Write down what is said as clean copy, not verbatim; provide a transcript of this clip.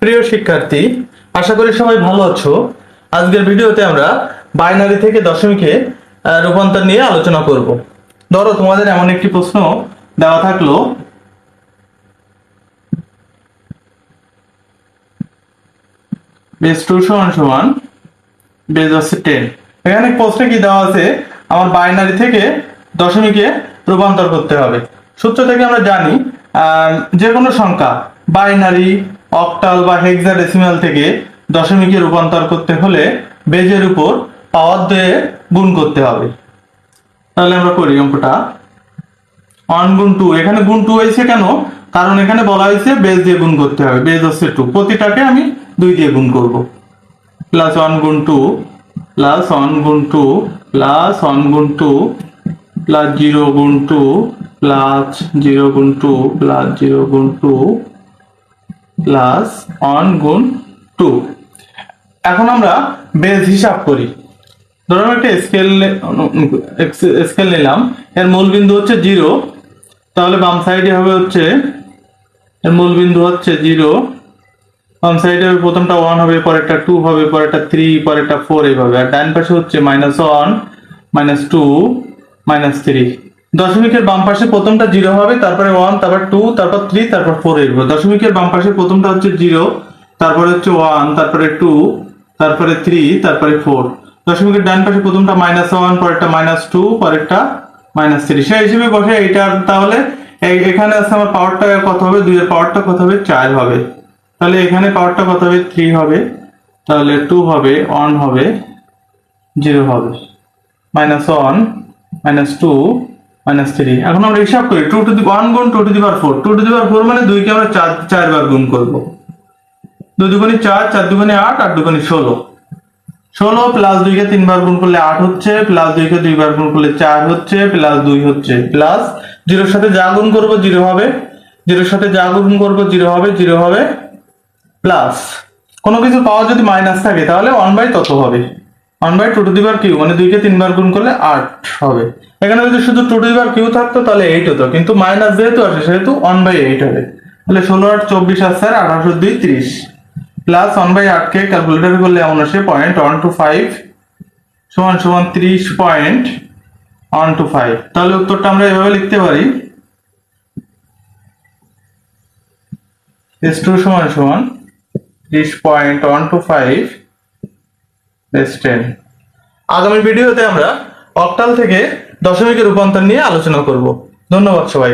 প্রিয় শিক্ষার্থী, আশা করি সবাই ভালো আছো। আজকের ভিডিওতে আমরা বাইনারি থেকে দশমিকে রূপান্তর নিয়ে আলোচনা করব। ধরো তোমাদের এমন একটি প্রশ্ন দেওয়া থাকলো, বেস 2 সমান সমান বেস হচ্ছে 10। এখানে প্রশ্নে কি দেওয়া আছে, আমার বাইনারি থেকে দশমিকে রূপান্তর করতে হবে। সূত্র থেকে আমরা জানি যে কোনো সংখ্যা বাইনারি, অক্টাল বা হেক্সাডেসিমাল থেকে দশমিকে রূপান্তর করতে হলে বেজের উপর পাওয়ার দিয়ে গুণ করতে হবে। তাহলে আমরা করি অঙ্কটা। 1 গুণ 2, এখানে গুণ 2 হয়েছে কেন? কারণ এখানে বলা হয়েছে বেজ দিয়ে গুণ করতে হবে। বেজ হচ্ছে 2, প্রতিটাকে আমি 2 দিয়ে গুণ করব। প্লাস 1 গুণ 2 প্লাস 1 গুণ 2 প্লাস 1 গুণ 2 প্লাস 0 গুণ 2 প্লাস 0 গুণ 2 প্লাস 0 গুণ 2 প্লাস 1 গুণ 2। এখন আমরা বেজ হিসাব করি। ধরুন একটা স্কেল নিলাম, এর মূল বিন্দু হচ্ছে 0, তাহলে বাম সাইডে হবে হচ্ছে এর মূল বিন্দু হচ্ছে 0, বাম সাইডে প্রথমটা 1 হবে, পরেরটা 2 হবে, পরেরটা 3, পরেরটা 4 এইভাবে। আর ডান পাশে হচ্ছে -1 -2 -3। দশমিকের বাম পাশে প্রথমটা 0 হবে, তারপরে 1, তারপর 2, তারপর 3, তারপর 4 এইভাবে। দশমিকের বাম পাশে প্রথমটা হচ্ছে 0, তারপরে হচ্ছে 1, তারপরে 2, তারপরে 3, তারপরে 4। দশমিকের ডান পাশে প্রথমটা -1, পরেরটা -2, পরেরটা -3। সেই হিসেবে বসে এইটা, তাহলে এখানে আছে আমার পাওয়ারটা কত হবে? 2 এর পাওয়ারটা কত হবে? 4 হবে। তাহলে এখানে পাওয়ারটা কত হবে? 3 হবে। তাহলে 2 হবে, 1 হবে, 0 হবে, -1 -2 -3। এখন আমরা হিসাব করি 2 টু দি 1 গুণ 2 to the power 4। 2 to the পাওয়ার 4 মানে 2 কে আমরা 4 বার গুণ করব। 2 দুগুণে 4, 4 দুগুণে 8, 8 দুগুণে 16। 16 প্লাস 2 কে 3 বার গুণ করলে 8 হচ্ছে, প্লাস 2 কে 2 বার গুণ করলে 4 হচ্ছে, প্লাস 2 হচ্ছে, প্লাস 0 এর সাথে যা গুণ করব 0 হবে, 0 এর সাথে যা গুণ করব 0 হবে, 0 হবে, প্লাস কোনো কিছু পাওয়ার যদি মাইনাস থাকে তাহলে 1/, তত হবে 1/2 টু দি পাওয়ার কিউ, মানে 2 কে 3 বার গুণ করলে 8 হবে। এখানে যদি শুধু 2 টু দি পাওয়ার কিউ থাকতো তাহলে 8 হতো, কিন্তু মাইনাস যেহেতু আসে সেহেতু 1/8 হবে। তাহলে 16 আর 24 আসছে 18 2 30, প্লাস 1/8 কে ক্যালকুলেটর করলে এমন আসে 0.125 সমান সমান 30.125। তাহলে উত্তরটা আমরা এভাবে লিখতে পারি, S2 সমান সমান 30.125 বেস 10। আগামী ভিডিওতে আমরা অক্টাল থেকে দশমিকের রূপান্তর নিয়ে আলোচনা করব। ধন্যবাদ সবাই।